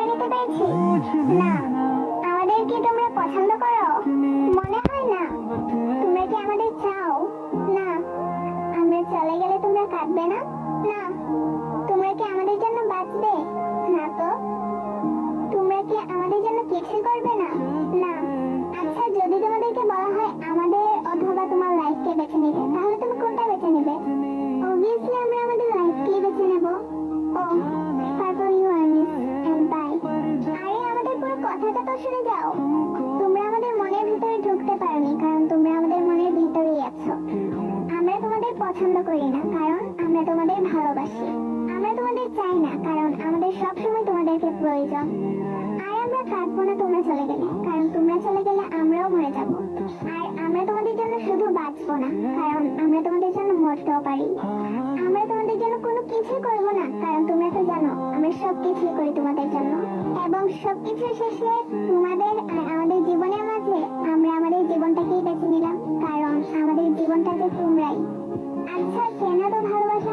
করে নিতে পেরেছি? না। আমাদের কি তোমরা পছন্দ করো? মনে হয় না। তোমরা কি আমাদের চাও? না। আমরা চলে গেলে তোমরা কাঁদবে না? না। তোমরা কি আমাদের জন্য বাঁচবে? না তো। তোমরা কি আমাদের জন্য কিছু করবে না? না। আচ্ছা, যদি তোমাদেরকে বলা হয় আমাদের অথবা তোমার লাইফকে বেছে নিতে, তাহলে তুমি কোনটা বেছে নেবে? অবভিয়াসলি আমরা আমাদের লাইফকেই বেছে নেব। ও, তারপর you are miss and bye. আরে আমাদের পুরো কথাটা তো শুনে যাও। তোমরা আমাদের মনের ভিতরে ঢুকতে পারোনি, কারণ তোমরা আমাদের মনের ভিতরেই আছো। আমরা তোমাদের পছন্দ করি না, কারণ আমরা তোমাদের ভালোবাসি। আমরা তোমাদের চাই না, কারণ আমাদের সবসময় তোমাদেরকে প্রয়োজন। আর আমরা কাঁদবো না তোমরা চলে গেলে, কারণ তোমরা চলে গেলে আমরাও মরে যাব। আর আমরা তোমাদের জন্য শুধু বাঁচবো না, কারণ আমরা তোমাদের জন্য মরতেও পারি। আমরা তোমাদের জন্য কোনো কিছু করবো না, কারণ তোমরা তো জানো আমরা সবকিছু করি তোমাদের জন্য। এবং সবকিছু শেষে তোমাদের আর আমাদের জীবনের মাঝে আমরা আমাদের জীবনটাকেই বেছে নিলাম, কারণ আমাদের জীবনটা তো তোমরাই। আচ্ছা, কেন তো ভালোবাসা